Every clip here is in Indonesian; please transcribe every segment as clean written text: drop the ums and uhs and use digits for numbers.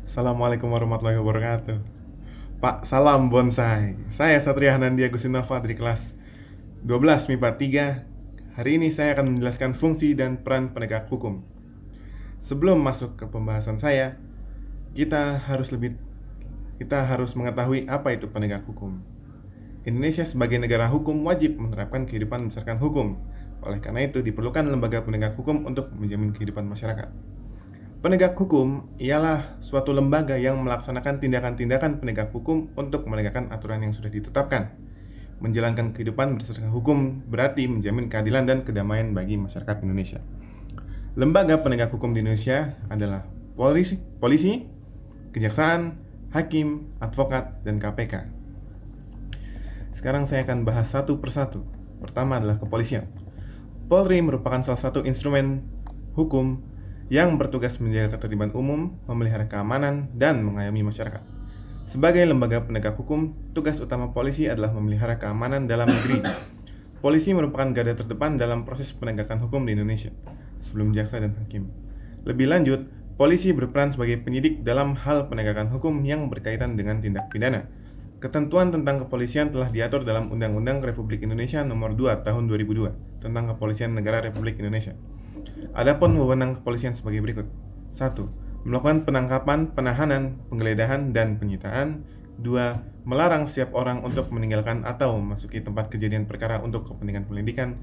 Assalamualaikum warahmatullahi wabarakatuh. Pak, salam bonsai. Saya Satria Hanandia Gusinova dari kelas 12 MIPA 3. Hari ini saya akan menjelaskan fungsi dan peran penegak hukum. Sebelum masuk ke pembahasan saya, kita harus mengetahui apa itu penegak hukum. Indonesia sebagai negara hukum wajib menerapkan kehidupan berdasarkan hukum. Oleh karena itu, diperlukan lembaga penegak hukum untuk menjamin kehidupan masyarakat. Penegak hukum ialah suatu lembaga yang melaksanakan tindakan-tindakan penegak hukum untuk menegakkan aturan yang sudah ditetapkan. Menjalankan kehidupan berdasarkan hukum berarti menjamin keadilan dan kedamaian bagi masyarakat Indonesia. Lembaga penegak hukum di Indonesia adalah polisi, kejaksaan, hakim, advokat, dan KPK. Sekarang saya akan bahas satu persatu. Pertama adalah kepolisian. Polri merupakan salah satu instrumen hukum yang bertugas menjaga ketertiban umum, memelihara keamanan, dan mengayomi masyarakat. Sebagai lembaga penegak hukum, tugas utama polisi adalah memelihara keamanan dalam negeri. Polisi merupakan garda terdepan dalam proses penegakan hukum di Indonesia, sebelum jaksa dan hakim. Lebih lanjut, polisi berperan sebagai penyidik dalam hal penegakan hukum yang berkaitan dengan tindak pidana. Ketentuan tentang kepolisian telah diatur dalam Undang-Undang Republik Indonesia Nomor 2 Tahun 2002 tentang Kepolisian Negara Republik Indonesia. Adapun wewenang kepolisian sebagai berikut. 1. Melakukan penangkapan, penahanan, penggeledahan, dan penyitaan. 2. Melarang setiap orang untuk meninggalkan atau memasuki tempat kejadian perkara untuk kepentingan penyelidikan.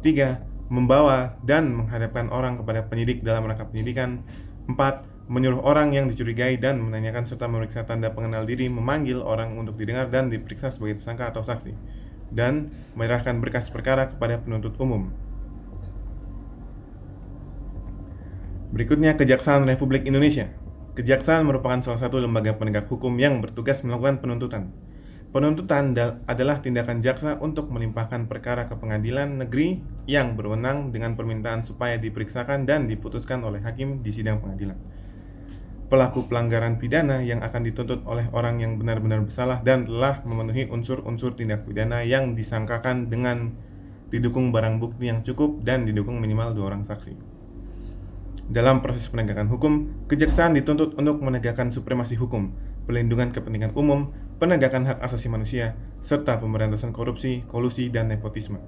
3. Membawa dan menghadapkan orang kepada penyidik dalam rangka penyidikan. 4. Menyuruh orang yang dicurigai dan menanyakan serta memeriksa tanda pengenal diri, memanggil orang untuk didengar dan diperiksa sebagai tersangka atau saksi, dan menyerahkan berkas perkara kepada penuntut umum. Berikutnya, Kejaksaan Republik Indonesia. Kejaksaan merupakan salah satu lembaga penegak hukum yang bertugas melakukan penuntutan. Penuntutan adalah tindakan jaksa untuk melimpahkan perkara ke pengadilan negeri yang berwenang dengan permintaan supaya diperiksakan dan diputuskan oleh hakim di sidang pengadilan. Pelaku pelanggaran pidana yang akan dituntut oleh orang yang benar-benar bersalah dan telah memenuhi unsur-unsur tindak pidana yang disangkakan dengan didukung barang bukti yang cukup dan didukung minimal 2 orang saksi. Dalam proses penegakan hukum, kejaksaan dituntut untuk menegakkan supremasi hukum, pelindungan kepentingan umum, penegakan hak asasi manusia, serta pemberantasan korupsi, kolusi, dan nepotisme.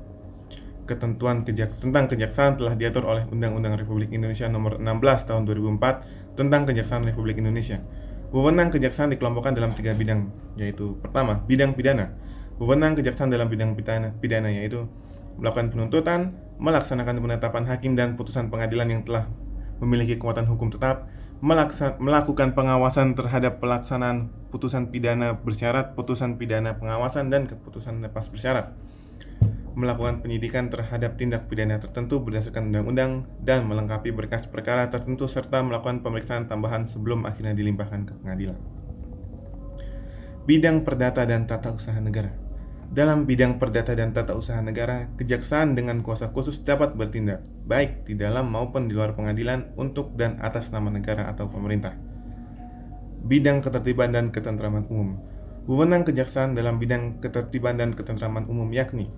Ketentuan tentang kejaksaan telah diatur oleh Undang-Undang Republik Indonesia Nomor 16 Tahun 2004 tentang Kejaksaan Republik Indonesia. Wewenang kejaksaan dikelompokkan dalam 3 bidang, yaitu pertama, bidang pidana. Wewenang kejaksaan dalam bidang pidana yaitu melakukan penuntutan, melaksanakan penetapan hakim dan putusan pengadilan yang telah memiliki kekuatan hukum tetap, melakukan pengawasan terhadap pelaksanaan putusan pidana bersyarat, putusan pidana pengawasan, dan keputusan lepas bersyarat, melakukan penyidikan terhadap tindak pidana tertentu berdasarkan undang-undang, dan melengkapi berkas perkara tertentu serta melakukan pemeriksaan tambahan sebelum akhirnya dilimpahkan ke pengadilan. Bidang perdata dan tata usaha negara. Dalam bidang perdata dan tata usaha negara, kejaksaan dengan kuasa khusus dapat bertindak, baik di dalam maupun di luar pengadilan untuk dan atas nama negara atau pemerintah. Bidang ketertiban dan ketentraman umum. Wewenang kejaksaan dalam bidang ketertiban dan ketentraman umum yakni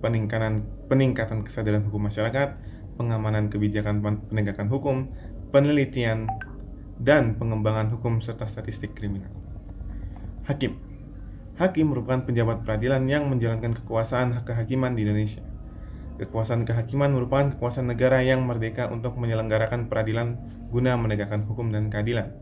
peningkatan kesadaran hukum masyarakat, pengamanan kebijakan penegakan hukum, penelitian, dan pengembangan hukum serta statistik kriminal. Hakim. Hakim merupakan penjabat peradilan yang menjalankan kekuasaan kehakiman di Indonesia. Kekuasaan kehakiman merupakan kekuasaan negara yang merdeka untuk menyelenggarakan peradilan guna menegakkan hukum dan keadilan.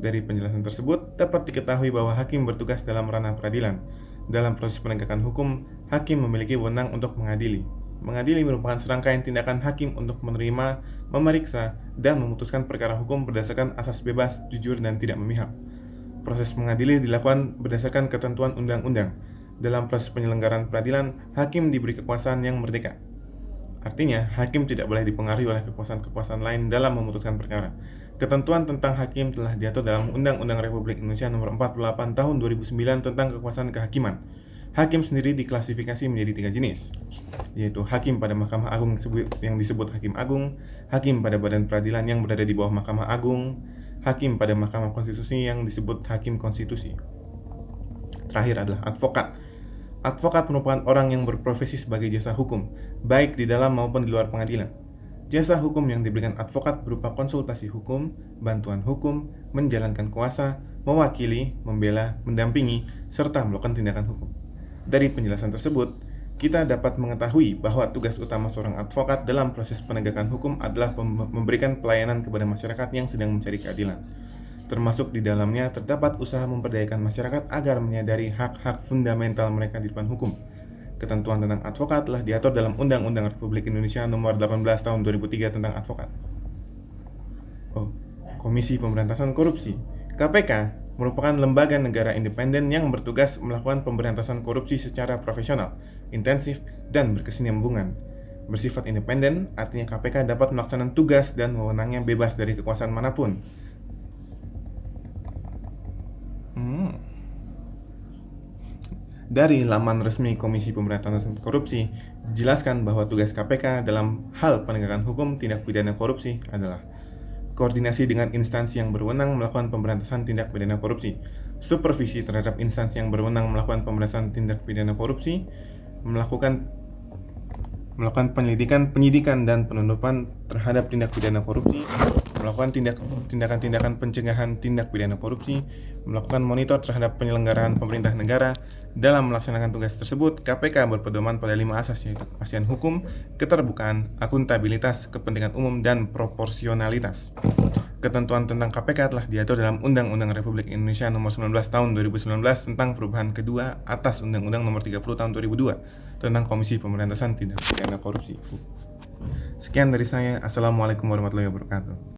Dari penjelasan tersebut, dapat diketahui bahwa hakim bertugas dalam ranah peradilan. Dalam proses penegakan hukum, hakim memiliki wewenang untuk mengadili. Mengadili merupakan serangkaian tindakan hakim untuk menerima, memeriksa, dan memutuskan perkara hukum berdasarkan asas bebas, jujur, dan tidak memihak. Proses mengadili dilakukan berdasarkan ketentuan undang-undang. Dalam proses penyelenggaraan peradilan, hakim diberi kekuasaan yang merdeka. Artinya, hakim tidak boleh dipengaruhi oleh kekuasaan-kekuasaan lain dalam memutuskan perkara. Ketentuan tentang hakim telah diatur dalam Undang-Undang Republik Indonesia Nomor 48 Tahun 2009 tentang kekuasaan kehakiman. Hakim sendiri diklasifikasi menjadi 3 jenis, yaitu hakim pada Mahkamah Agung yang disebut Hakim Agung, hakim pada badan peradilan yang berada di bawah Mahkamah Agung, hakim pada Mahkamah Konstitusi yang disebut Hakim Konstitusi. Terakhir adalah advokat. Advokat merupakan orang yang berprofesi sebagai jasa hukum, baik di dalam maupun di luar pengadilan. Jasa hukum yang diberikan advokat berupa konsultasi hukum, bantuan hukum, menjalankan kuasa, mewakili, membela, mendampingi, serta melakukan tindakan hukum. Dari penjelasan tersebut, kita dapat mengetahui bahwa tugas utama seorang advokat dalam proses penegakan hukum adalah memberikan pelayanan kepada masyarakat yang sedang mencari keadilan. Termasuk di dalamnya terdapat usaha memperdayakan masyarakat agar menyadari hak-hak fundamental mereka di depan hukum. Ketentuan tentang advokat telah diatur dalam Undang-Undang Republik Indonesia Nomor 18 Tahun 2003 tentang advokat. Komisi Pemberantasan Korupsi (KPK) merupakan lembaga negara independen yang bertugas melakukan pemberantasan korupsi secara profesional, intensif, dan berkesinambungan. Bersifat independen, artinya KPK dapat melaksanakan tugas dan wewenangnya bebas dari kekuasaan manapun. Dari laman resmi Komisi Pemberantasan Korupsi, dijelaskan bahwa tugas KPK dalam hal penegakan hukum tindak pidana korupsi adalah koordinasi dengan instansi yang berwenang melakukan pemberantasan tindak pidana korupsi, supervisi terhadap instansi yang berwenang melakukan pemberantasan tindak pidana korupsi, melakukan penyidikan dan penuntutan terhadap tindak pidana korupsi, melakukan tindakan-tindakan pencegahan tindak pidana korupsi, melakukan monitor terhadap penyelenggaraan pemerintah negara. Dalam melaksanakan tugas tersebut, KPK berpedoman pada 5 asas, yaitu kepastian hukum, keterbukaan, akuntabilitas, kepentingan umum, dan proporsionalitas. Ketentuan tentang KPK telah diatur dalam Undang-Undang Republik Indonesia Nomor 19 Tahun 2019 tentang perubahan kedua atas Undang-Undang Nomor 30 Tahun 2002 tentang Komisi Pemberantasan Tindak Pidana Korupsi. Sekian dari saya. Assalamualaikum warahmatullahi wabarakatuh.